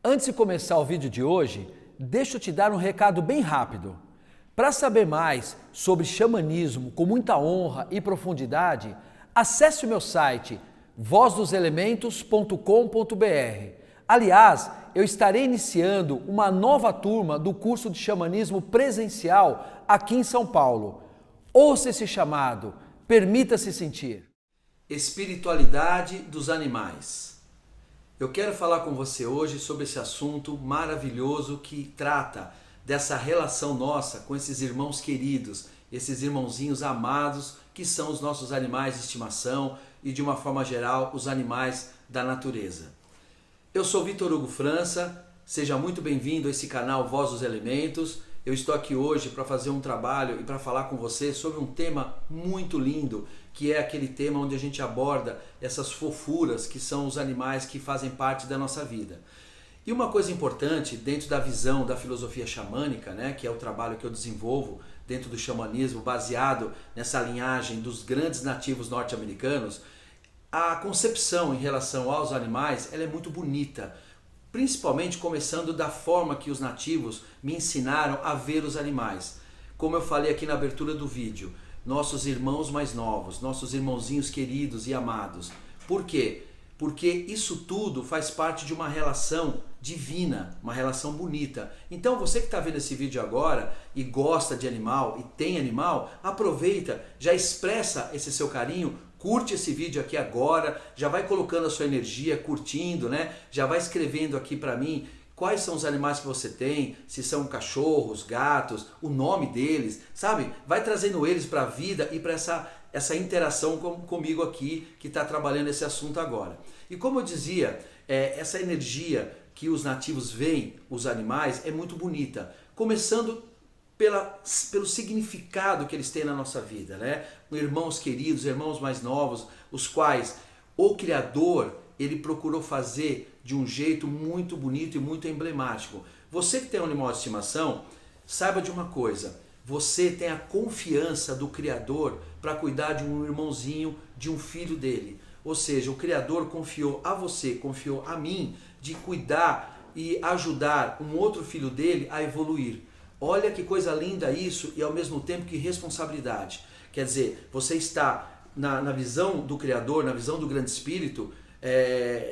Antes de começar o vídeo de hoje, deixa eu te dar um recado bem rápido. Para saber mais sobre xamanismo com muita honra e profundidade, acesse o meu site vozdoselementos.com.br. Aliás, eu estarei iniciando uma nova turma do curso de xamanismo presencial aqui em São Paulo. Ouça esse chamado, permita-se sentir. Espiritualidade dos animais. Eu quero falar com você hoje sobre esse assunto maravilhoso que trata dessa relação nossa com esses irmãos queridos, esses irmãozinhos amados que são os nossos animais de estimação e, de uma forma geral, os animais da natureza. Eu sou Vitor Hugo França, seja muito bem-vindo a esse canal Voz dos Elementos. Eu estou aqui hoje para fazer um trabalho e para falar com você sobre um tema muito lindo, que é aquele tema onde a gente aborda essas fofuras que são os animais que fazem parte da nossa vida. E uma coisa importante dentro da visão da filosofia xamânica, né, que é o trabalho que eu desenvolvo dentro do xamanismo, baseado nessa linhagem dos grandes nativos norte-americanos, a concepção em relação aos animais ela é muito bonita. Principalmente começando da forma que os nativos me ensinaram a ver os animais. Como eu falei aqui na abertura do vídeo, nossos irmãos mais novos, nossos irmãozinhos queridos e amados. Por quê? Porque isso tudo faz parte de uma relação divina, uma relação bonita. Então você que está vendo esse vídeo agora e gosta de animal e tem animal, aproveita, já expressa esse seu carinho. Curte esse vídeo aqui agora, já vai colocando a sua energia, curtindo, né? Já vai escrevendo aqui para mim quais são os animais que você tem, se são cachorros, gatos, o nome deles, sabe? Vai trazendo eles para a vida e para essa interação comigo aqui, que está trabalhando esse assunto agora. E como eu dizia, essa energia que os nativos veem, os animais, é muito bonita. Começando pelo significado que eles têm na nossa vida, né? Irmãos queridos, irmãos mais novos, os quais o Criador ele procurou fazer de um jeito muito bonito e muito emblemático. Você que tem um animal de estimação, saiba de uma coisa: você tem a confiança do Criador para cuidar de um irmãozinho, de um filho dele. Ou seja, o Criador confiou a você, confiou a mim de cuidar e ajudar um outro filho dele a evoluir. Olha que coisa linda isso e ao mesmo tempo que responsabilidade. Quer dizer, você está na visão do Criador, na visão do Grande Espírito,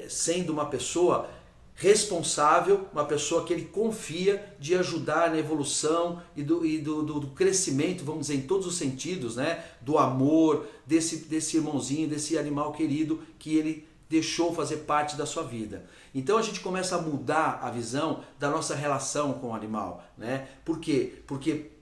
sendo uma pessoa responsável, uma pessoa que ele confia de ajudar na evolução e do crescimento, vamos dizer, em todos os sentidos, né? Do amor desse irmãozinho, desse animal querido que ele deixou fazer parte da sua vida. Então a gente começa a mudar a visão da nossa relação com o animal, né? Por quê? Porque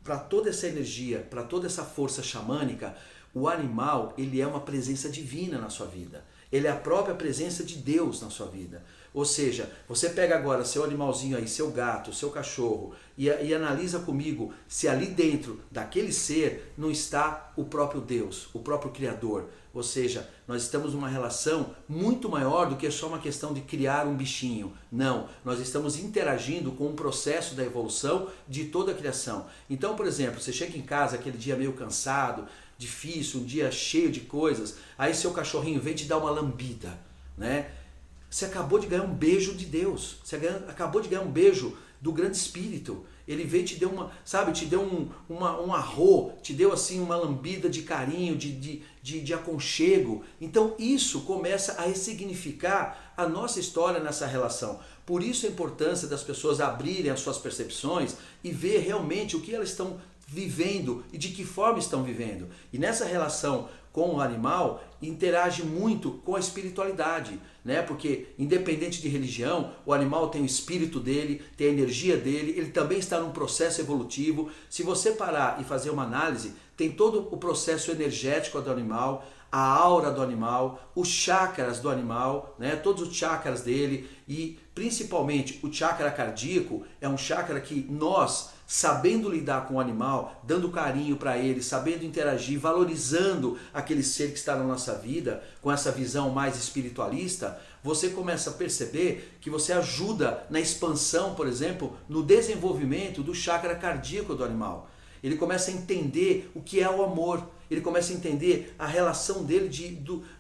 para toda essa energia, para toda essa força xamânica, o animal ele é uma presença divina na sua vida. Ele é a própria presença de Deus na sua vida. Ou seja, você pega agora seu animalzinho aí, seu gato, seu cachorro, e analisa comigo se ali dentro daquele ser não está o próprio Deus, o próprio Criador. Ou seja, nós estamos numa relação muito maior do que só uma questão de criar um bichinho. Não, nós estamos interagindo com um processo da evolução de toda a criação. Então, por exemplo, você chega em casa aquele dia meio cansado, difícil, um dia cheio de coisas, aí seu cachorrinho vem te dar uma lambida, né? Você acabou de ganhar um beijo de Deus, acabou de ganhar um beijo do Grande Espírito. Ele veio e te deu te deu um arro, te deu assim uma lambida de carinho, de aconchego. Então isso começa a ressignificar a nossa história nessa relação. Por isso a importância das pessoas abrirem as suas percepções e ver realmente o que elas estão vivendo e de que forma estão vivendo. E nessa relação com o animal, interage muito com a espiritualidade, né? Porque independente de religião, o animal tem o espírito dele, tem a energia dele, ele também está num processo evolutivo. Se você parar e fazer uma análise, tem todo o processo energético do animal, a aura do animal, os chakras do animal, né? Todos os chakras dele e principalmente o chakra cardíaco é um chakra que nós, sabendo lidar com o animal, dando carinho para ele, sabendo interagir, valorizando aquele ser que está na nossa vida, com essa visão mais espiritualista, você começa a perceber que você ajuda na expansão, por exemplo, no desenvolvimento do chakra cardíaco do animal. Ele começa a entender o que é o amor. Ele começa a entender a relação dele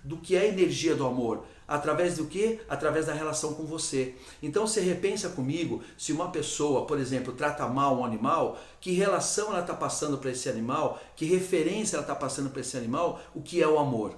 do que é a energia do amor. Através do quê? Através da relação com você. Então você repensa comigo, se uma pessoa, por exemplo, trata mal um animal, que relação ela está passando para esse animal, que referência ela está passando para esse animal, o que é o amor.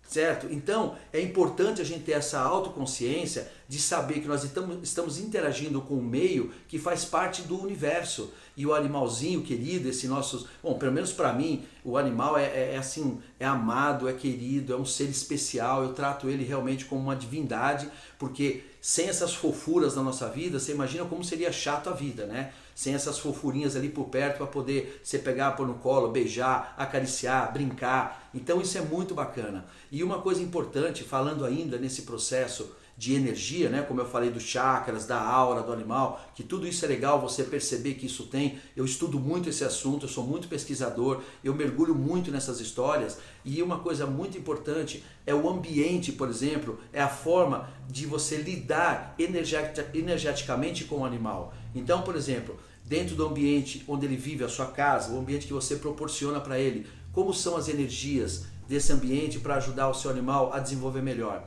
Certo? Então é importante a gente ter essa autoconsciência de saber que nós estamos interagindo com um meio que faz parte do universo. E o animalzinho querido, esse nosso... Bom, pelo menos para mim, o animal é assim, é amado, é querido, é um ser especial. Eu trato ele realmente como uma divindade, porque sem essas fofuras na nossa vida, você imagina como seria chato a vida, né? Sem essas fofurinhas ali por perto para poder você pegar, pôr no colo, beijar, acariciar, brincar. Então isso é muito bacana. E uma coisa importante, falando ainda nesse processo de energia, né? Como eu falei dos chakras, da aura do animal, que tudo isso é legal você perceber que isso tem. Eu estudo muito esse assunto, eu sou muito pesquisador, eu mergulho muito nessas histórias. E uma coisa muito importante é o ambiente, por exemplo, é a forma de você lidar energeticamente com o animal. Então, por exemplo, dentro do ambiente onde ele vive, a sua casa, o ambiente que você proporciona para ele, como são as energias desse ambiente para ajudar o seu animal a desenvolver melhor.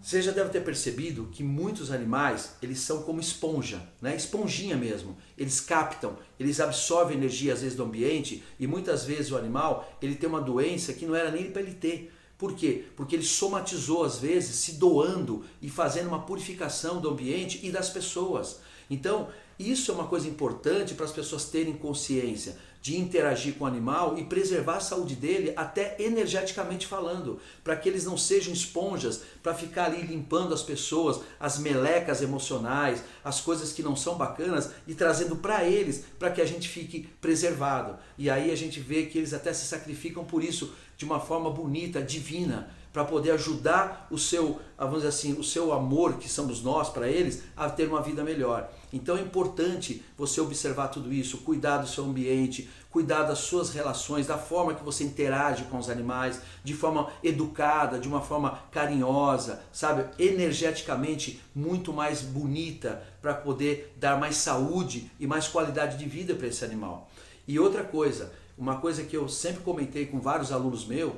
Você já deve ter percebido que muitos animais, eles são como esponja, né? Esponjinha mesmo. Eles captam, eles absorvem energia às vezes do ambiente e muitas vezes o animal, ele tem uma doença que não era nem para ele ter. Por quê? Porque ele somatizou às vezes, se doando e fazendo uma purificação do ambiente e das pessoas. Então, isso é uma coisa importante para as pessoas terem consciência de interagir com o animal e preservar a saúde dele até energeticamente falando, para que eles não sejam esponjas para ficar ali limpando as pessoas, as melecas emocionais, as coisas que não são bacanas e trazendo para eles, para que a gente fique preservado. E aí a gente vê que eles até se sacrificam por isso de uma forma bonita, divina, para poder ajudar o seu, vamos dizer assim, o seu amor, que somos nós para eles, a ter uma vida melhor. Então é importante você observar tudo isso, cuidar do seu ambiente, cuidar das suas relações, da forma que você interage com os animais, de forma educada, de uma forma carinhosa, sabe? Energeticamente muito mais bonita, para poder dar mais saúde e mais qualidade de vida para esse animal. E outra coisa, uma coisa que eu sempre comentei com vários alunos meus,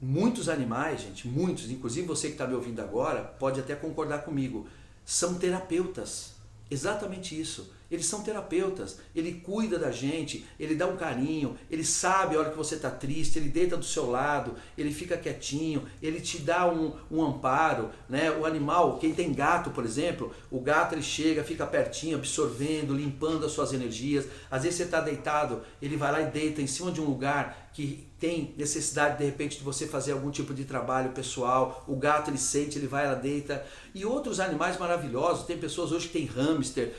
muitos animais, gente, muitos, inclusive você que está me ouvindo agora, pode até concordar comigo, são terapeutas. Exatamente isso. Eles são terapeutas, ele cuida da gente, ele dá um carinho, ele sabe a hora que você está triste, ele deita do seu lado, ele fica quietinho, ele te dá um amparo, né? O animal, quem tem gato, por exemplo, o gato ele chega, fica pertinho, absorvendo, limpando as suas energias. Às vezes você está deitado, ele vai lá e deita em cima de um lugar que tem necessidade de repente de você fazer algum tipo de trabalho pessoal, o gato ele sente, ele vai lá, deita. E outros animais maravilhosos, tem pessoas hoje que tem hamster,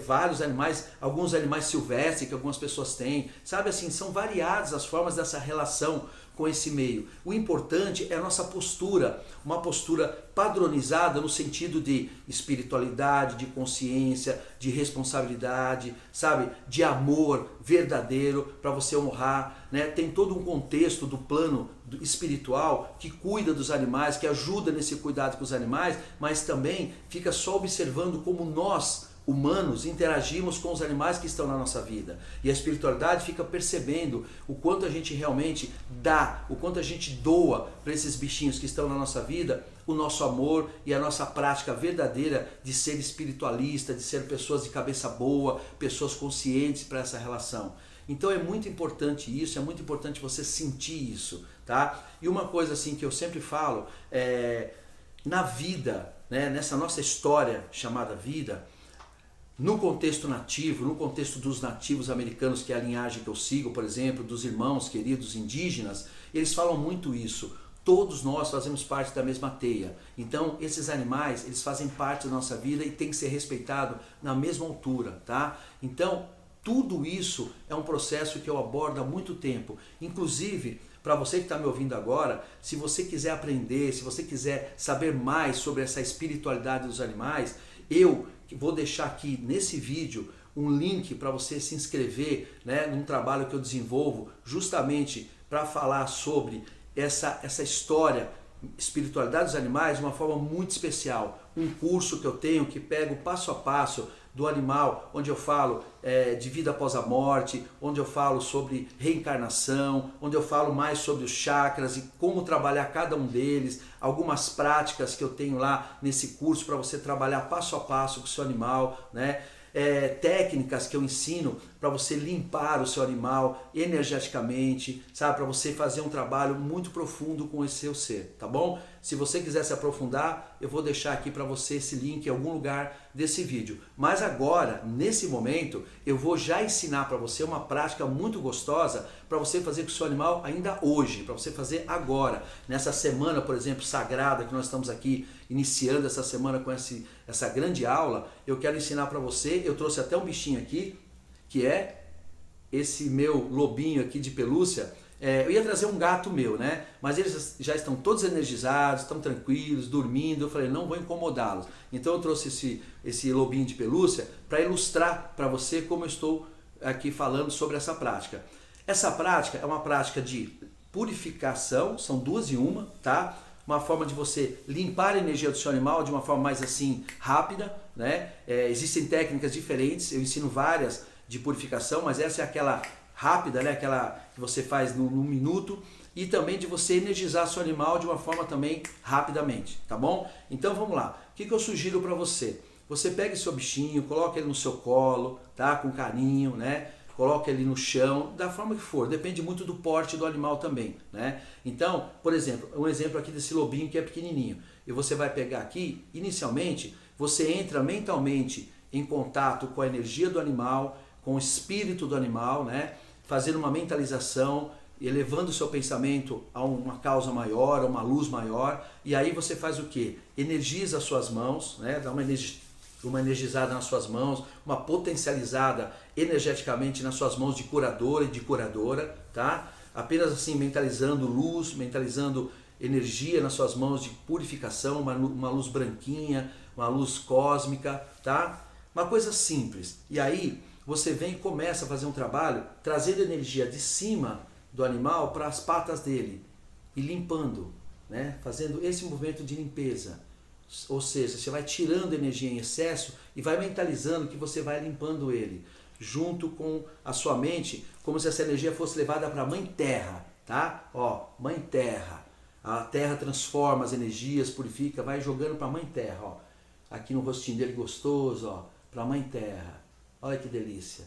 vários animais, alguns animais silvestres que algumas pessoas têm, sabe assim, são variadas as formas dessa relação com esse meio. O importante é a nossa postura, uma postura padronizada no sentido de espiritualidade, de consciência, de responsabilidade, sabe, de amor verdadeiro para você honrar, né? Tem todo um contexto do plano espiritual que cuida dos animais, que ajuda nesse cuidado com os animais, mas também fica só observando como nós humanos interagimos com os animais que estão na nossa vida. E a espiritualidade fica percebendo o quanto a gente realmente dá, o quanto a gente doa para esses bichinhos que estão na nossa vida, o nosso amor e a nossa prática verdadeira de ser espiritualista, de ser pessoas de cabeça boa, pessoas conscientes para essa relação. Então é muito importante isso, é muito importante você sentir isso, tá? E uma coisa assim que eu sempre falo, na vida, né, nessa nossa história chamada vida, no contexto nativo, no contexto dos nativos americanos, que é a linhagem que eu sigo, por exemplo, dos irmãos queridos indígenas, eles falam muito isso. Todos nós fazemos parte da mesma teia. Então, esses animais, eles fazem parte da nossa vida e tem que ser respeitado na mesma altura, tá? Então, tudo isso é um processo que eu abordo há muito tempo. Inclusive, para você que está me ouvindo agora, se você quiser aprender, se você quiser saber mais sobre essa espiritualidade dos animais, eu vou deixar aqui nesse vídeo um link para você se inscrever, né, num trabalho que eu desenvolvo justamente para falar sobre essa história, espiritualidade dos animais, de uma forma muito especial. Um curso que eu tenho que pego passo a passo do animal, onde eu falo de vida após a morte, onde eu falo sobre reencarnação, onde eu falo mais sobre os chakras e como trabalhar cada um deles, algumas práticas que eu tenho lá nesse curso para você trabalhar passo a passo com o seu animal, né? Técnicas que eu ensino para você limpar o seu animal energeticamente, sabe? Para você fazer um trabalho muito profundo com esse seu ser, tá bom? Se você quiser se aprofundar, eu vou deixar aqui para você esse link em algum lugar desse vídeo. Mas agora, nesse momento, eu vou já ensinar para você uma prática muito gostosa para você fazer com o seu animal ainda hoje, para você fazer agora, nessa semana, por exemplo, sagrada que nós estamos aqui iniciando essa semana com essa grande aula. Eu quero ensinar para você, eu trouxe até um bichinho aqui, que é esse meu lobinho aqui de pelúcia. Eu ia trazer um gato meu, né? Mas eles já estão todos energizados, estão tranquilos, dormindo. Eu falei, não vou incomodá-los. Então eu trouxe esse lobinho de pelúcia para ilustrar para você como eu estou aqui falando sobre essa prática. Essa prática é uma prática de purificação, são duas em uma, tá? Uma forma de você limpar a energia do seu animal de uma forma mais assim rápida, né? Existem técnicas diferentes, eu ensino várias de purificação, mas essa é aquela rápida, né? Aquela que você faz num minuto, e também de você energizar seu animal de uma forma também rapidamente, tá bom? Então vamos lá. O que eu sugiro para você? Você pega seu bichinho, coloca ele no seu colo, tá? Com carinho, né? Coloca ele no chão, da forma que for, depende muito do porte do animal também, né? Então, por exemplo, um exemplo aqui desse lobinho que é pequenininho. E você vai pegar aqui, inicialmente, você entra mentalmente em contato com a energia do animal, com o espírito do animal, né? Fazendo uma mentalização, elevando o seu pensamento a uma causa maior, a uma luz maior, e aí você faz o quê? Energiza as suas mãos, né? Dá uma energizada nas suas mãos, uma potencializada energeticamente nas suas mãos de curador e de curadora, tá? Apenas assim mentalizando luz, mentalizando energia nas suas mãos de purificação, uma luz branquinha, uma luz cósmica, tá? Uma coisa simples. E aí você vem e começa a fazer um trabalho trazendo energia de cima do animal para as patas dele e limpando, né? Fazendo esse movimento de limpeza. Ou seja, você vai tirando energia em excesso e vai mentalizando que você vai limpando ele, junto com a sua mente, como se essa energia fosse levada para a Mãe Terra, tá? Ó, Mãe Terra. A Terra transforma as energias, purifica, vai jogando para a Mãe Terra, ó. Aqui no rostinho dele gostoso, ó, para a Mãe Terra. Olha que delícia.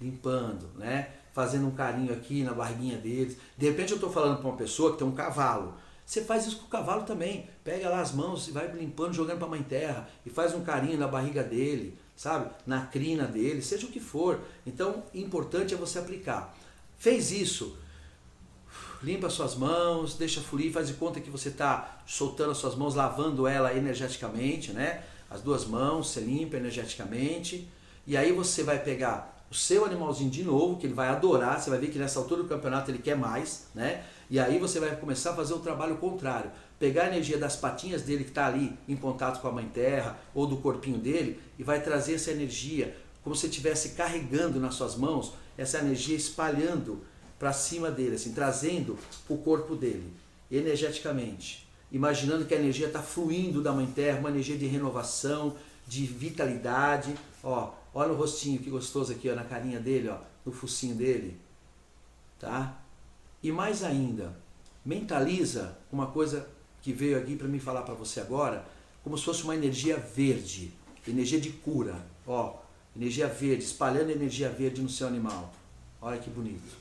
Limpando, né? Fazendo um carinho aqui na barriguinha deles. De repente eu estou falando para uma pessoa que tem um cavalo. Você faz isso com o cavalo também. Pega lá as mãos e vai limpando, jogando para a Mãe Terra. E faz um carinho na barriga dele, sabe? Na crina dele, seja o que for. Então, o importante é você aplicar. Fez isso, limpa suas mãos, deixa fluir, faz de conta que você está soltando as suas mãos, lavando ela energeticamente, né? As duas mãos, você limpa energeticamente. E aí você vai pegar o seu animalzinho de novo, que ele vai adorar, você vai ver que nessa altura do campeonato ele quer mais, né? E aí você vai começar a fazer o trabalho contrário. Pegar a energia das patinhas dele que está ali em contato com a Mãe Terra, ou do corpinho dele, e vai trazer essa energia, como se estivesse carregando nas suas mãos, essa energia espalhando para cima dele, assim, trazendo o corpo dele, energeticamente. Imaginando que a energia está fluindo da Mãe Terra, uma energia de renovação, de vitalidade. Ó, olha o rostinho, que gostoso aqui, ó, na carinha dele, ó, no focinho dele, tá? E mais ainda, mentaliza uma coisa que veio aqui para mim falar para você agora, como se fosse uma energia verde, energia de cura, ó, energia verde, espalhando energia verde no seu animal. Olha que bonito.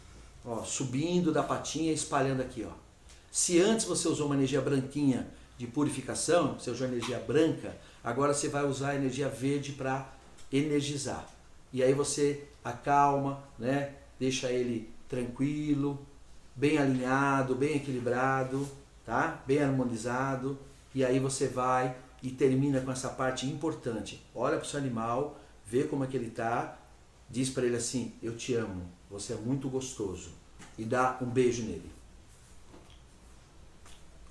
Ó, subindo da patinha e espalhando aqui, ó. Se antes você usou uma energia branquinha de purificação, você usou energia branca, agora você vai usar a energia verde para energizar. E aí você acalma, né? Deixa ele tranquilo, bem alinhado, bem equilibrado, tá? Bem harmonizado. E aí você vai e termina com essa parte importante. Olha para o seu animal, vê como é que ele está, diz para ele assim: eu te amo, você é muito gostoso. E dá um beijo nele.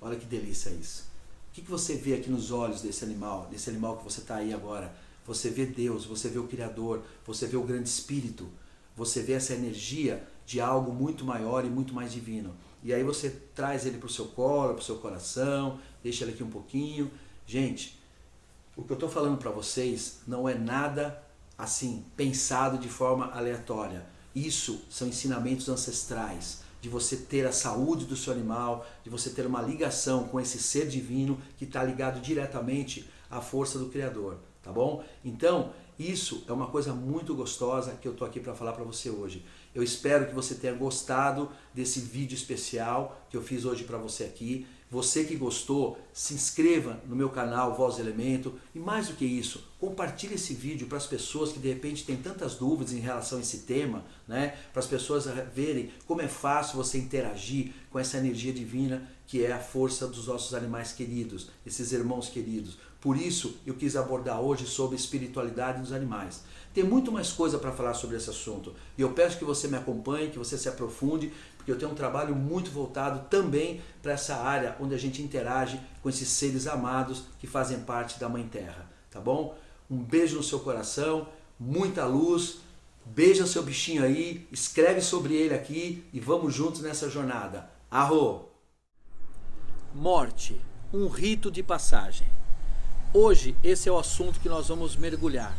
Olha que delícia isso. O que você vê aqui nos olhos desse animal que você está aí agora? Você vê Deus, você vê o Criador, você vê o grande Espírito, você vê essa energia de algo muito maior e muito mais divino. E aí você traz ele para o seu colo, para o seu coração, deixa ele aqui um pouquinho. Gente, o que eu estou falando para vocês não é nada assim, pensado de forma aleatória. Isso são ensinamentos ancestrais, de você ter a saúde do seu animal, de você ter uma ligação com esse ser divino que está ligado diretamente à força do Criador, tá bom? Então, isso é uma coisa muito gostosa que eu tô aqui para falar para você hoje. Eu espero que você tenha gostado desse vídeo especial que eu fiz hoje para você aqui. Você que gostou, se inscreva no meu canal Voz do Elemento e mais do que isso, compartilhe esse vídeo para as pessoas que de repente têm tantas dúvidas em relação a esse tema, né? Para as pessoas verem como é fácil você interagir com essa energia divina que é a força dos nossos animais queridos, esses irmãos queridos. Por isso eu quis abordar hoje sobre espiritualidade dos animais. Tem muito mais coisa para falar sobre esse assunto e eu peço que você me acompanhe, que você se aprofunde, porque eu tenho um trabalho muito voltado também para essa área onde a gente interage com esses seres amados que fazem parte da Mãe Terra, tá bom? Um beijo no seu coração, muita luz, beija seu bichinho aí, escreve sobre ele aqui e vamos juntos nessa jornada. Arro! Morte, um rito de passagem. Hoje esse é o assunto que nós vamos mergulhar.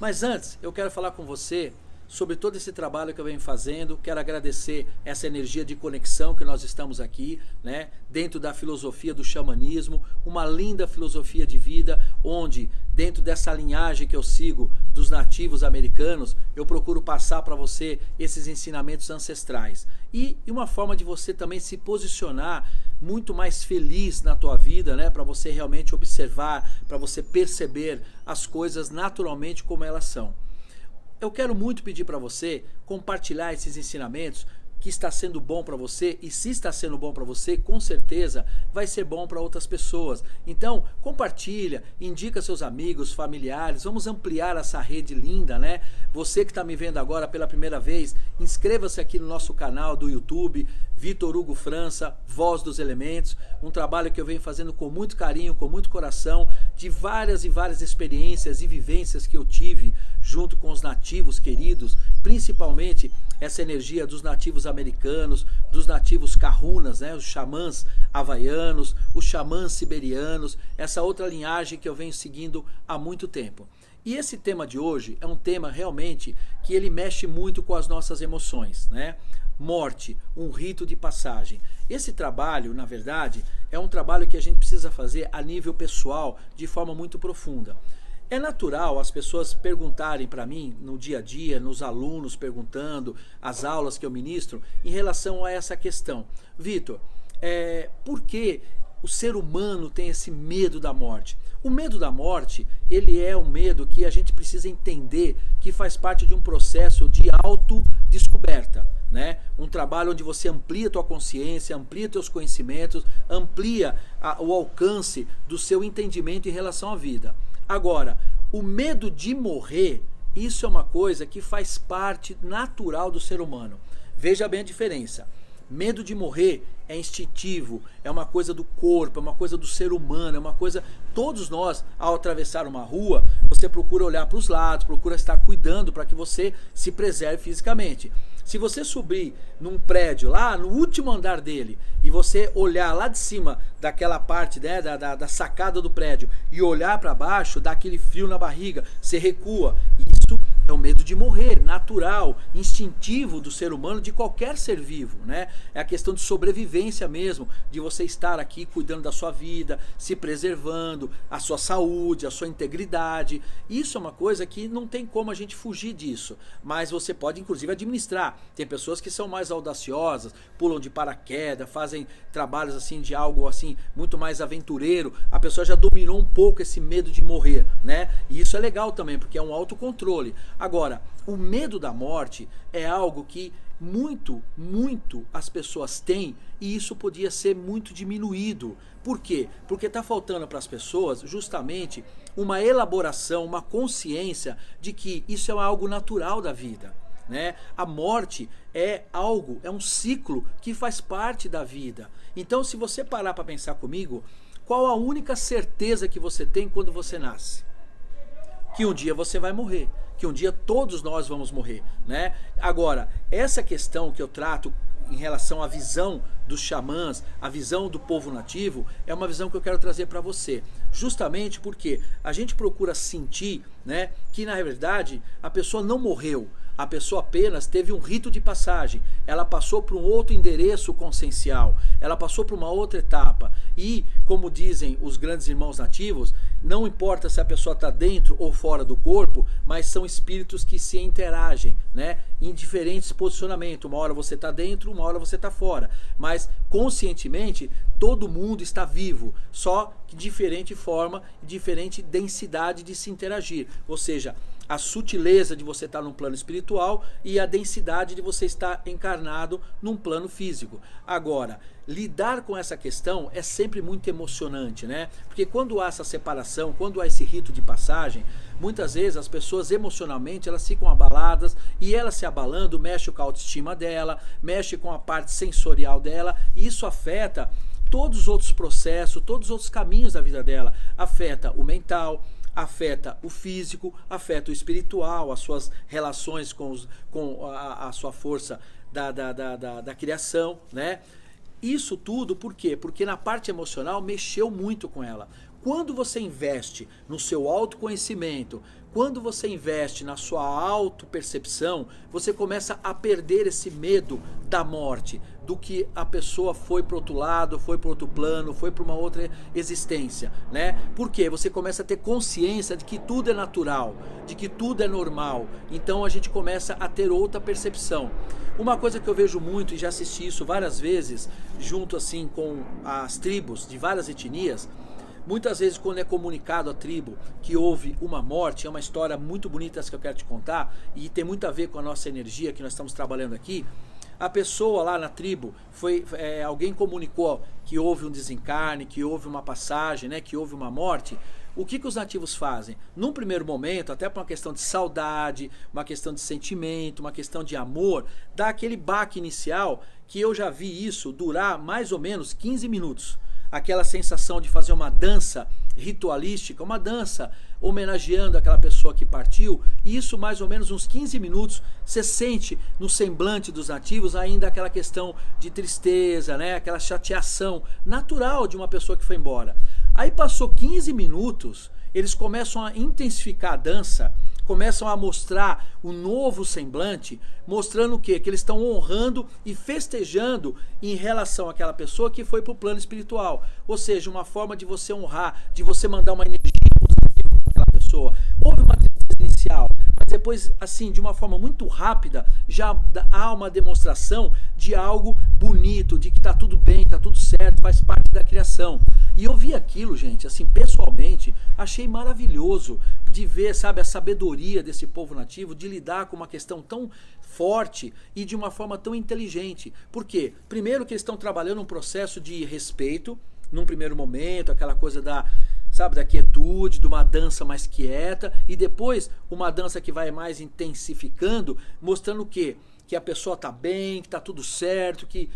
Mas antes eu quero falar com você sobre todo esse trabalho que eu venho fazendo. Quero agradecer essa energia de conexão que nós estamos aqui, né, dentro da filosofia do xamanismo, uma linda filosofia de vida, onde dentro dessa linhagem que eu sigo dos nativos americanos, eu procuro passar para você esses ensinamentos ancestrais. E uma forma de você também se posicionar muito mais feliz na tua vida, né, para você realmente observar, para você perceber as coisas naturalmente como elas são. Eu quero muito pedir para você compartilhar esses ensinamentos que está sendo bom para você, e se está sendo bom para você, com certeza vai ser bom para outras pessoas. Então, compartilha, indica seus amigos, familiares, vamos ampliar essa rede linda, né? Você que está me vendo agora pela primeira vez, inscreva-se aqui no nosso canal do YouTube, Vitor Hugo França, Voz dos Elementos, um trabalho que eu venho fazendo com muito carinho, com muito coração, de várias e várias experiências e vivências que eu tive junto com os nativos queridos, principalmente essa energia dos nativos americanos, dos nativos kahunas, né, os xamãs havaianos, os xamãs siberianos, essa outra linhagem que eu venho seguindo há muito tempo. E esse tema de hoje é um tema realmente que ele mexe muito com as nossas emoções, né? Morte, um rito de passagem. Esse trabalho, na verdade, é um trabalho que a gente precisa fazer a nível pessoal de forma muito profunda. É natural as pessoas perguntarem para mim no dia a dia, nos alunos perguntando, as aulas que eu ministro, em relação a essa questão. Vitor, por que o ser humano tem esse medo da morte? O medo da morte, ele é um medo que a gente precisa entender que faz parte de um processo de autodescoberta, né? Um trabalho onde você amplia a tua consciência, amplia teus conhecimentos, amplia o alcance do seu entendimento em relação à vida. Agora, o medo de morrer, isso é uma coisa que faz parte natural do ser humano. Veja bem a diferença. Medo de morrer é instintivo, é uma coisa do corpo, é uma coisa do ser humano, é uma coisa... Todos nós, ao atravessar uma rua, você procura olhar para os lados, procura estar cuidando para que você se preserve fisicamente. Se você subir num prédio, lá no último andar dele, e você olhar lá de cima daquela parte, né, da sacada do prédio, e olhar para baixo, dá aquele frio na barriga, você recua. Isso é o medo de morrer, natural, instintivo do ser humano, de qualquer ser vivo, né? É a questão de sobrevivência mesmo, de você estar aqui cuidando da sua vida, se preservando, a sua saúde, a sua integridade. Isso é uma coisa que não tem como a gente fugir disso, mas você pode inclusive administrar. Tem pessoas que são mais audaciosas, pulam de paraquedas, fazem trabalhos assim de algo assim muito mais aventureiro. A pessoa já dominou um pouco esse medo de morrer, né? E isso é legal também, porque é um autocontrole. Agora, o medo da morte é algo que muito as pessoas têm, e isso podia ser muito diminuído. Por quê? Porque está faltando para as pessoas justamente uma elaboração, uma consciência de que isso é algo natural da vida, né? A morte é algo, é um ciclo que faz parte da vida. Então, se você parar para pensar comigo, qual a única certeza que você tem quando você nasce? Que um dia você vai morrer, que um dia todos nós vamos morrer, né? Agora, essa questão que eu trato em relação à visão dos xamãs, a visão do povo nativo, é uma visão que eu quero trazer para você. Justamente porque a gente procura sentir, né, que na verdade a pessoa não morreu. A pessoa apenas teve um rito de passagem, ela passou por um outro endereço consciencial, ela passou por uma outra etapa. E, como dizem os grandes irmãos nativos, não importa se a pessoa está dentro ou fora do corpo, mas são espíritos que se interagem, né, em diferentes posicionamentos. Uma hora você está dentro, uma hora você está fora. Mas, conscientemente, todo mundo está vivo, só que diferente forma, diferente densidade de se interagir. Ou seja, a sutileza de você estar num plano espiritual e a densidade de você estar encarnado num plano físico. Agora, lidar com essa questão é sempre muito emocionante, né? Porque quando há essa separação, quando há esse rito de passagem, muitas vezes as pessoas emocionalmente elas ficam abaladas e ela se abalando mexe com a autoestima dela, mexe com a parte sensorial dela e isso afeta todos os outros processos, todos os outros caminhos da vida dela. Afeta o mental, afeta o físico, afeta o espiritual, as suas relações com a sua força da criação, né? Isso tudo por quê? Porque na parte emocional mexeu muito com ela. Quando você investe no seu autoconhecimento, quando você investe na sua autopercepção, você começa a perder esse medo da morte, do que a pessoa foi para outro lado, foi para outro plano, foi para uma outra existência, né? Porque você começa a ter consciência de que tudo é natural, de que tudo é normal. Então a gente começa a ter outra percepção. Uma coisa que eu vejo muito, e já assisti isso várias vezes, junto assim com as tribos de várias etnias, muitas vezes quando é comunicado à tribo que houve uma morte, é uma história muito bonita essa que eu quero te contar, e tem muito a ver com a nossa energia que nós estamos trabalhando aqui. A pessoa lá na tribo, alguém comunicou que houve um desencarne, que houve uma passagem, né, que houve uma morte. O que os nativos fazem? Num primeiro momento, até por uma questão de saudade, uma questão de sentimento, uma questão de amor, dá aquele baque inicial que eu já vi isso durar mais ou menos 15 minutos. Aquela sensação de fazer uma dança ritualística, uma dança homenageando aquela pessoa que partiu, e isso mais ou menos uns 15 minutos, você sente no semblante dos nativos ainda aquela questão de tristeza, né? Aquela chateação natural de uma pessoa que foi embora. Aí passou 15 minutos, eles começam a intensificar a dança, começam a mostrar um novo semblante, mostrando o quê? Que eles estão honrando e festejando em relação àquela pessoa que foi para o plano espiritual. Ou seja, uma forma de você honrar, de você mandar uma energia positiva para aquela pessoa. Houve uma tristeza inicial, mas depois, assim, de uma forma muito rápida, já há uma demonstração de algo bonito, de que está tudo bem, está tudo certo, faz parte da criação. E eu vi aquilo, gente, assim, pessoalmente, achei maravilhoso de ver, sabe, a sabedoria desse povo nativo, de lidar com uma questão tão forte e de uma forma tão inteligente. Por quê? Primeiro que eles estão trabalhando um processo de respeito, num primeiro momento, aquela coisa da quietude, de uma dança mais quieta, e depois uma dança que vai mais intensificando, mostrando o quê? Que a pessoa está bem, que está tudo certo, que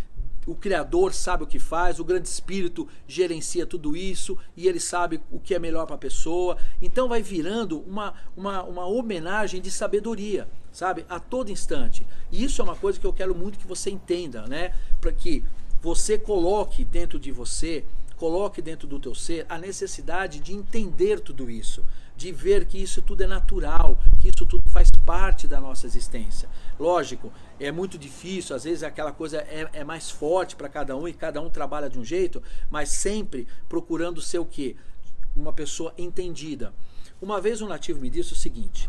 o Criador sabe o que faz, o Grande Espírito gerencia tudo isso e ele sabe o que é melhor para a pessoa. Então vai virando uma homenagem de sabedoria, sabe? A todo instante. E isso é uma coisa que eu quero muito que você entenda, né? Para que você coloque dentro de você, coloque dentro do teu ser a necessidade de entender tudo isso, de ver que isso tudo é natural, que isso tudo faz parte da nossa existência. Lógico, é muito difícil, às vezes aquela coisa é mais forte para cada um e cada um trabalha de um jeito, mas sempre procurando ser o quê? Uma pessoa entendida. Uma vez um nativo me disse o seguinte: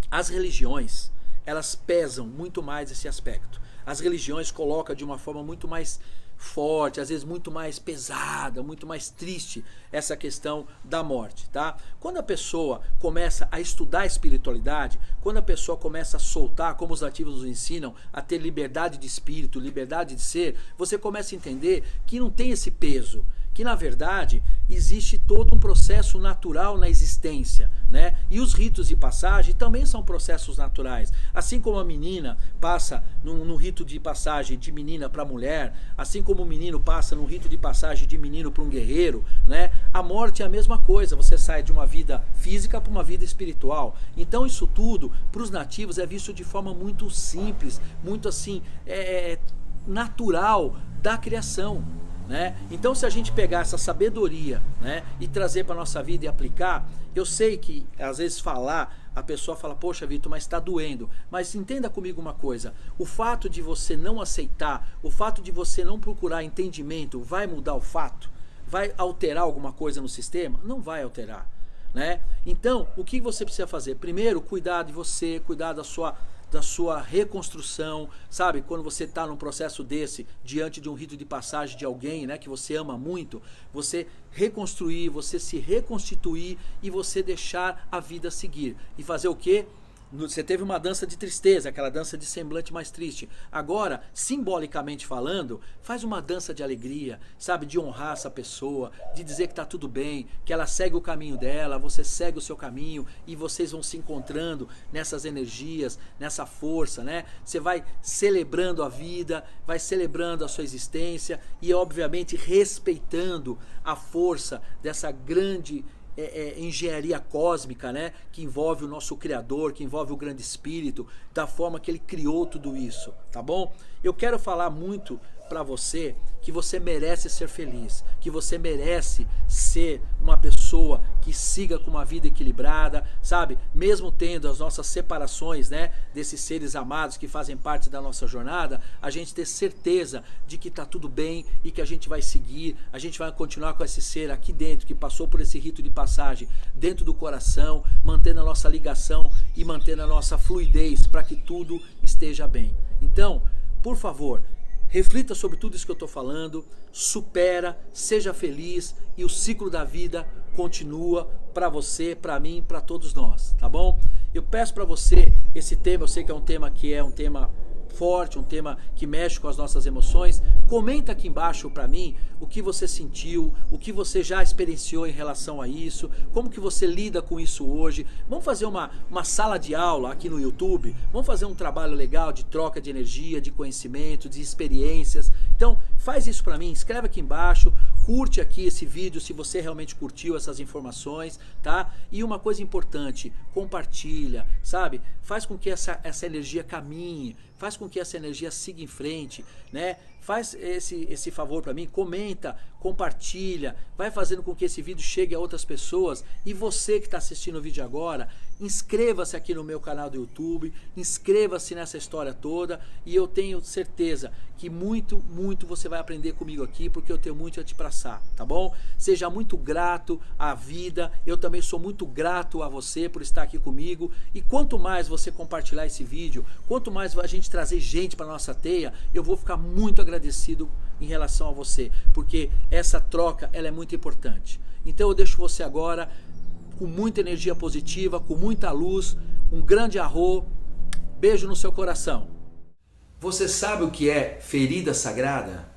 as religiões, elas pesam muito mais esse aspecto. As religiões colocam de uma forma muito mais forte, às vezes muito mais pesada, muito mais triste essa questão da morte, tá? Quando a pessoa começa a estudar a espiritualidade, quando a pessoa começa a soltar, como os nativos nos ensinam, a ter liberdade de espírito, liberdade de ser, você começa a entender que não tem esse peso, que na verdade existe todo um processo natural na existência, né? E os ritos de passagem também são processos naturais. Assim como a menina passa no rito de passagem de menina para mulher, assim como o menino passa no rito de passagem de menino para um guerreiro, né? A morte é a mesma coisa, você sai de uma vida física para uma vida espiritual. Então isso tudo, para os nativos, é visto de forma muito simples, muito assim, natural da criação, né? Então, se a gente pegar essa sabedoria, né, e trazer para a nossa vida e aplicar, eu sei que às vezes a pessoa fala, poxa Vitor, mas está doendo. Mas entenda comigo uma coisa, o fato de você não aceitar, o fato de você não procurar entendimento, vai mudar o fato? Vai alterar alguma coisa no sistema? Não vai alterar, né? Então, o que você precisa fazer? Primeiro, cuidar de você, cuidar da sua reconstrução, sabe? Quando você está num processo desse, diante de um rito de passagem de alguém, né, que você ama muito, você reconstruir, você se reconstituir e você deixar a vida seguir. E fazer o quê? Você teve uma dança de tristeza, aquela dança de semblante mais triste. Agora, simbolicamente falando, faz uma dança de alegria, sabe? De honrar essa pessoa, de dizer que está tudo bem, que ela segue o caminho dela, você segue o seu caminho e vocês vão se encontrando nessas energias, nessa força, né? Você vai celebrando a vida, vai celebrando a sua existência e, obviamente, respeitando a força dessa grande engenharia cósmica, né, que envolve o nosso Criador, que envolve o grande Espírito, da forma que ele criou tudo isso, tá bom? Eu quero falar muito para você que você merece ser feliz, que você merece ser uma pessoa que siga com uma vida equilibrada, sabe? Mesmo tendo as nossas separações, né, desses seres amados que fazem parte da nossa jornada, a gente ter certeza de que tá tudo bem e que a gente vai seguir, a gente vai continuar com esse ser aqui dentro, que passou por esse rito de passagem, dentro do coração, mantendo a nossa ligação e mantendo a nossa fluidez para que tudo esteja bem. Então, por favor, reflita sobre tudo isso que eu estou falando, supera, seja feliz e o ciclo da vida continua para você, para mim, para todos nós, tá bom? Eu peço para você esse tema, eu sei que é um tema forte, um tema que mexe com as nossas emoções. Comenta aqui embaixo para mim o que você sentiu, o que você já experienciou em relação a isso, como que você lida com isso hoje. Vamos fazer uma sala de aula aqui no YouTube, vamos fazer um trabalho legal de troca de energia, de conhecimento, de experiências. Então faz isso para mim, escreve aqui embaixo, curte aqui esse vídeo se você realmente curtiu essas informações, tá? E uma coisa importante, compartilha, sabe? Faz com que essa energia caminhe, faz com que essa energia siga em frente, né? Faz esse favor para mim, comenta, compartilha, vai fazendo com que esse vídeo chegue a outras pessoas. E você que está assistindo o vídeo agora, inscreva-se aqui no meu canal do YouTube, inscreva-se nessa história toda e eu tenho certeza que muito você vai aprender comigo aqui, porque eu tenho muito a te passar, tá bom? Seja muito grato à vida, eu também sou muito grato a você por estar aqui comigo e quanto mais você compartilhar esse vídeo, quanto mais a gente trazer gente para nossa teia, eu vou ficar muito agradecido em relação a você, porque essa troca ela é muito importante. Então eu deixo você agora com muita energia positiva, com muita luz, um grande arro, beijo no seu coração. Você sabe o que é ferida sagrada?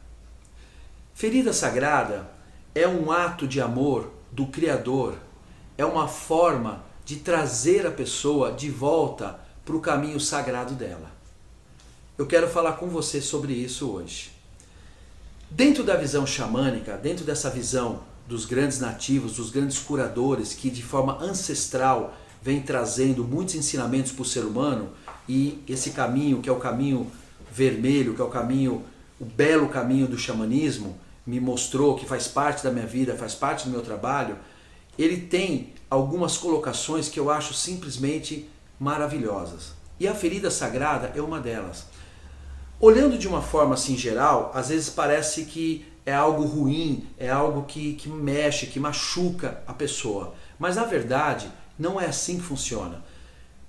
Ferida sagrada é um ato de amor do Criador, é uma forma de trazer a pessoa de volta para o caminho sagrado dela. Eu quero falar com você sobre isso hoje. Dentro da visão xamânica, dentro dessa visão dos grandes nativos, dos grandes curadores que de forma ancestral vem trazendo muitos ensinamentos para o ser humano, e esse caminho que é o caminho vermelho, que é o belo caminho do xamanismo, me mostrou que faz parte da minha vida, faz parte do meu trabalho, ele tem algumas colocações que eu acho simplesmente maravilhosas. E a ferida sagrada é uma delas. Olhando de uma forma assim geral, às vezes parece que é algo ruim, é algo que mexe, que machuca a pessoa. Mas na verdade, não é assim que funciona.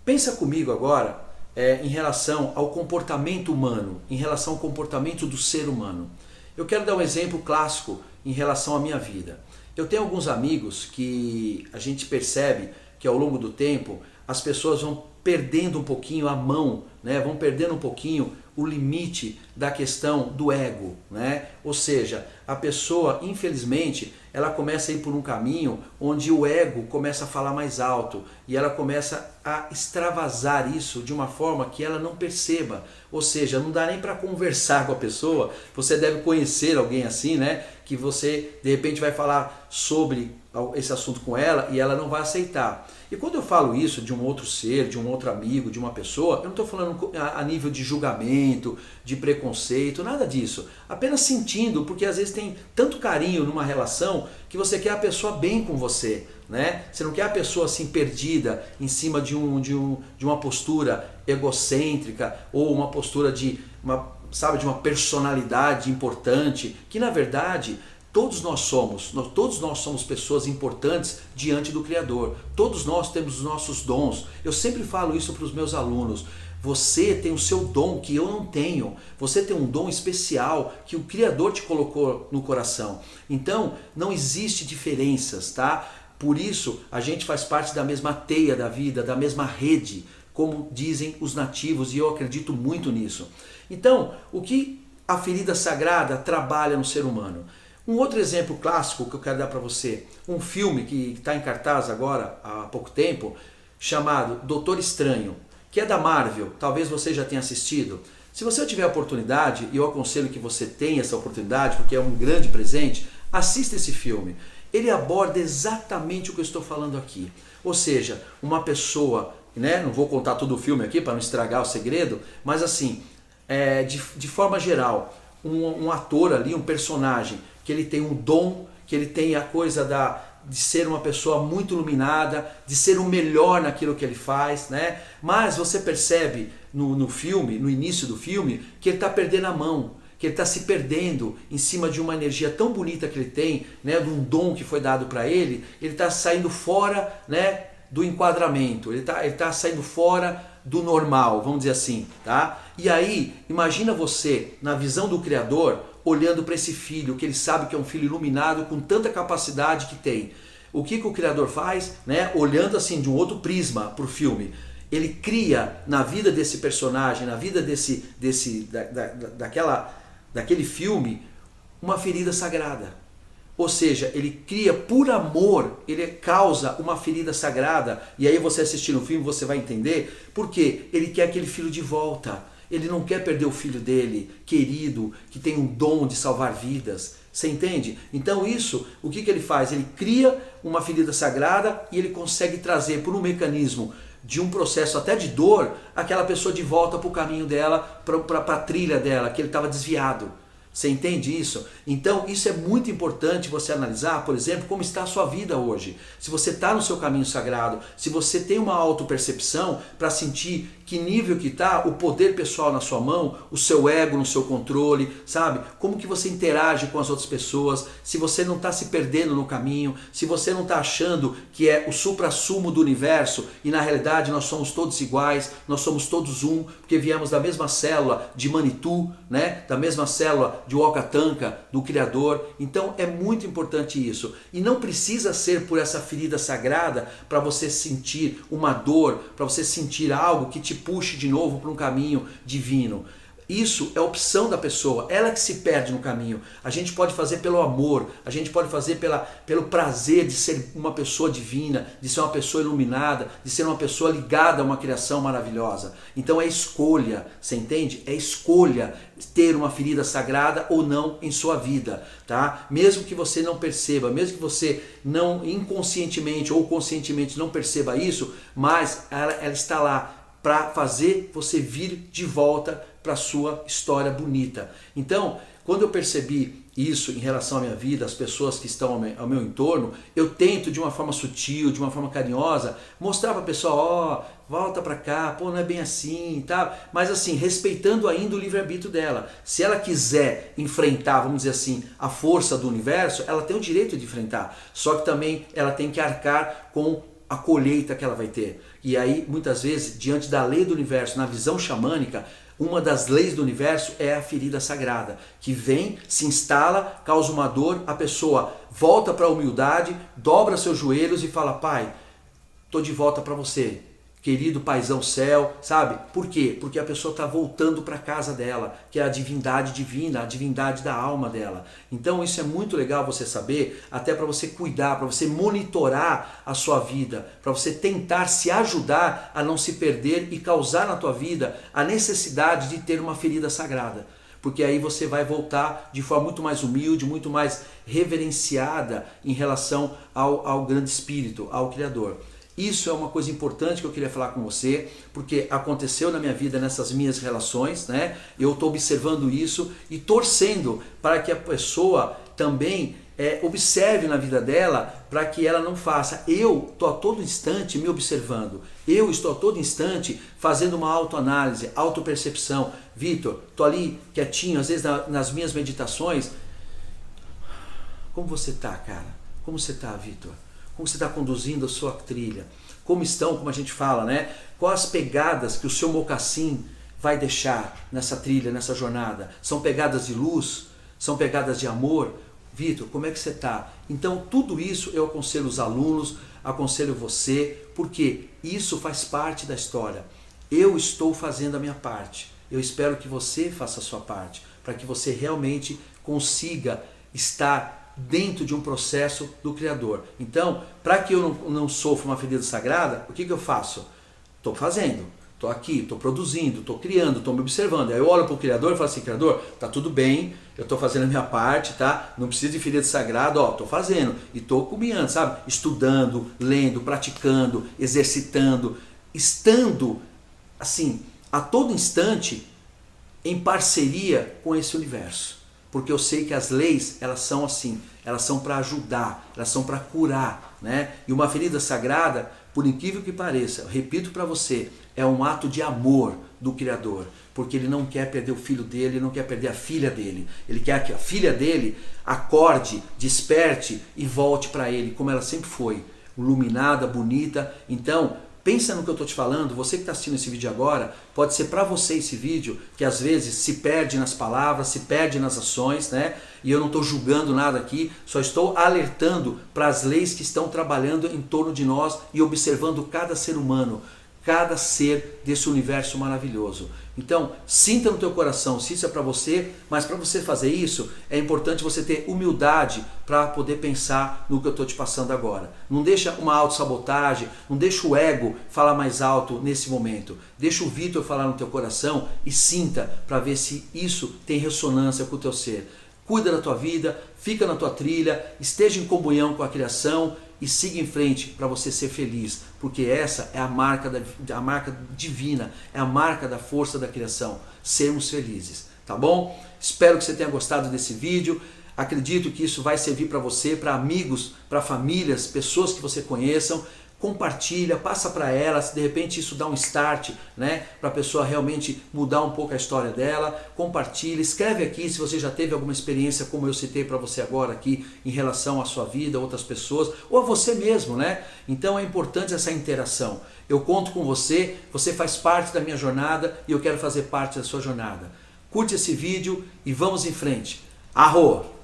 Pensa comigo agora em relação ao comportamento humano, em relação ao comportamento do ser humano. Eu quero dar um exemplo clássico em relação à minha vida. Eu tenho alguns amigos que a gente percebe que ao longo do tempo as pessoas vão perdendo um pouquinho a mão, né? Vão perdendo um pouquinho o limite da questão do ego, né? Ou seja, a pessoa, infelizmente, ela começa a ir por um caminho onde o ego começa a falar mais alto e ela começa a extravasar isso de uma forma que ela não perceba. Ou seja, não dá nem para conversar com a pessoa. Você deve conhecer alguém assim, né? Que você de repente vai falar sobre esse assunto com ela e ela não vai aceitar. E quando eu falo isso de um outro ser, de um outro amigo, de uma pessoa, eu não estou falando a nível de julgamento, de preconceito, nada disso. Apenas sentindo, porque às vezes tem tanto carinho numa relação que você quer a pessoa bem com você, né? Você não quer a pessoa assim perdida em cima de uma postura egocêntrica ou uma postura de uma personalidade importante, que na verdade todos nós somos pessoas importantes diante do Criador. Todos nós temos os nossos dons. Eu sempre falo isso para os meus alunos. Você tem o seu dom que eu não tenho. Você tem um dom especial que o Criador te colocou no coração. Então, não existe diferenças, tá? Por isso, a gente faz parte da mesma teia da vida, da mesma rede, como dizem os nativos, e eu acredito muito nisso. Então, o que a ferida sagrada trabalha no ser humano? Um outro exemplo clássico que eu quero dar para você, um filme que está em cartaz agora há pouco tempo, chamado Doutor Estranho, que é da Marvel, talvez você já tenha assistido. Se você tiver a oportunidade, e eu aconselho que você tenha essa oportunidade, porque é um grande presente, assista esse filme. Ele aborda exatamente o que eu estou falando aqui. Ou seja, uma pessoa, né, não vou contar todo o filme aqui para não estragar o segredo, mas assim, de forma geral, um ator ali, um personagem, que ele tem um dom, que ele tem a coisa de ser uma pessoa muito iluminada, de ser o melhor naquilo que ele faz, né? Mas você percebe no filme, no início do filme, que ele está perdendo a mão, que ele está se perdendo em cima de uma energia tão bonita que ele tem, né? De um dom que foi dado para ele está saindo fora, né, do enquadramento, ele tá saindo fora do normal, vamos dizer assim, tá? E aí, imagina você, na visão do Criador, olhando para esse filho, que ele sabe que é um filho iluminado, com tanta capacidade que tem. O que o Criador faz, né? Olhando assim de um outro prisma para o filme, ele cria na vida desse personagem, na vida daquele filme, uma ferida sagrada. Ou seja, ele cria por amor, ele causa uma ferida sagrada. E aí você assistindo o filme, você vai entender porque ele quer aquele filho de volta. Ele não quer perder o filho dele, querido, que tem um dom de salvar vidas. Você entende? Então isso, o que ele faz? Ele cria uma ferida sagrada e ele consegue trazer por um mecanismo de um processo até de dor, aquela pessoa de volta para o caminho dela, para a trilha dela, que ele estava desviado. Você entende isso? Então isso é muito importante você analisar, por exemplo, como está a sua vida hoje. Se você está no seu caminho sagrado, se você tem uma autopercepção para sentir que nível que está o poder pessoal na sua mão, o seu ego no seu controle, sabe? Como que você interage com as outras pessoas, se você não está se perdendo no caminho, se você não está achando que é o suprassumo do universo e na realidade nós somos todos iguais, nós somos todos um, porque viemos da mesma célula de Manitou, né? Da mesma célula de Wakatanka, do Criador. Então é muito importante isso. E não precisa ser por essa ferida sagrada para você sentir uma dor, para você sentir algo que te puxe de novo para um caminho divino. Isso é opção da pessoa, ela que se perde no caminho. A gente pode fazer pelo amor, a gente pode fazer pelo prazer de ser uma pessoa divina, de ser uma pessoa iluminada, de ser uma pessoa ligada a uma criação maravilhosa. Então é escolha, você entende? É escolha ter uma ferida sagrada ou não em sua vida, tá? Mesmo que você não perceba, mesmo que você não inconscientemente ou conscientemente não perceba isso, mas ela está lá para fazer você vir de volta para a sua história bonita. Então, quando eu percebi isso em relação à minha vida, as pessoas que estão ao meu entorno, eu tento de uma forma sutil, de uma forma carinhosa, mostrar para a pessoa, ó, volta para cá, pô, não é bem assim, tá? Mas assim, respeitando ainda o livre-arbítrio dela. Se ela quiser enfrentar, vamos dizer assim, a força do universo, ela tem o direito de enfrentar. Só que também ela tem que arcar com a colheita que ela vai ter. E aí, muitas vezes, diante da lei do universo, na visão xamânica, uma das leis do universo é a ferida sagrada, que vem, se instala, causa uma dor, a pessoa volta para a humildade, dobra seus joelhos e fala, pai, estou de volta para você, querido paizão céu, sabe? Por quê? Porque a pessoa está voltando para a casa dela, que é a divindade divina, a divindade da alma dela. Então isso é muito legal você saber, até para você cuidar, para você monitorar a sua vida, para você tentar se ajudar a não se perder e causar na tua vida a necessidade de ter uma ferida sagrada. porque aí você vai voltar de forma muito mais humilde, muito mais reverenciada em relação ao grande Espírito, ao Criador. Isso é uma coisa importante que eu queria falar com você, porque aconteceu na minha vida nessas minhas relações, né? Eu estou observando isso e torcendo para que a pessoa também observe na vida dela, para que ela não faça. Eu estou a todo instante me observando, eu estou a todo instante fazendo uma autoanálise, autopercepção. Vitor, estou ali quietinho, às vezes nas minhas meditações. Como você está, cara? Como você está, Vitor? Como você está conduzindo a sua trilha? Como estão, como a gente fala, né? Quais as pegadas que o seu mocassim vai deixar nessa trilha, nessa jornada? São pegadas de luz? São pegadas de amor? Vitor, como é que você está? Então, tudo isso eu aconselho os alunos, aconselho você, porque isso faz parte da história. Eu estou fazendo a minha parte. Eu espero que você faça a sua parte, para que você realmente consiga estar dentro de um processo do Criador. Então, para que eu não sofra uma ferida sagrada, o que eu faço? Estou fazendo, estou aqui, estou produzindo, estou criando, estou me observando. Aí eu olho para o Criador e falo assim, Criador, tá tudo bem, eu estou fazendo a minha parte, tá? Não precisa de ferida sagrada, ó, estou fazendo. E estou caminhando, sabe? Estudando, lendo, praticando, exercitando, estando, assim, a todo instante em parceria com esse universo. Porque eu sei que as leis, elas são assim, elas são para ajudar, elas são para curar, né? E uma ferida sagrada, por incrível que pareça, eu repito para você, é um ato de amor do Criador, porque ele não quer perder o filho dele, ele não quer perder a filha dele, ele quer que a filha dele acorde, desperte e volte para ele, como ela sempre foi, iluminada, bonita. Então, pensa no que eu estou te falando, você que está assistindo esse vídeo agora, pode ser para você esse vídeo, que às vezes se perde nas palavras, se perde nas ações, né? E eu não estou julgando nada aqui, só estou alertando para as leis que estão trabalhando em torno de nós e observando cada ser humano, cada ser desse universo maravilhoso. Então, sinta no teu coração se isso é para você, mas para você fazer isso, é importante você ter humildade para poder pensar no que eu estou te passando agora. Não deixa uma autossabotagem, não deixa o ego falar mais alto nesse momento. Deixa o Vitor falar no teu coração e sinta para ver se isso tem ressonância com o teu ser. Cuida da tua vida, fica na tua trilha, esteja em comunhão com a criação e siga em frente para você ser feliz, porque essa é a marca divina, é a marca da força da criação, sermos felizes, tá bom? Espero que você tenha gostado desse vídeo, acredito que isso vai servir para você, para amigos, para famílias, pessoas que você conheçam. Compartilha, passa para ela, se de repente isso dá um start, né, para a pessoa realmente mudar um pouco a história dela. Compartilha, escreve aqui se você já teve alguma experiência como eu citei para você agora aqui em relação à sua vida, a outras pessoas ou a você mesmo, né? Então é importante essa interação. Eu conto com você, você faz parte da minha jornada e eu quero fazer parte da sua jornada. Curte esse vídeo e vamos em frente. Arro!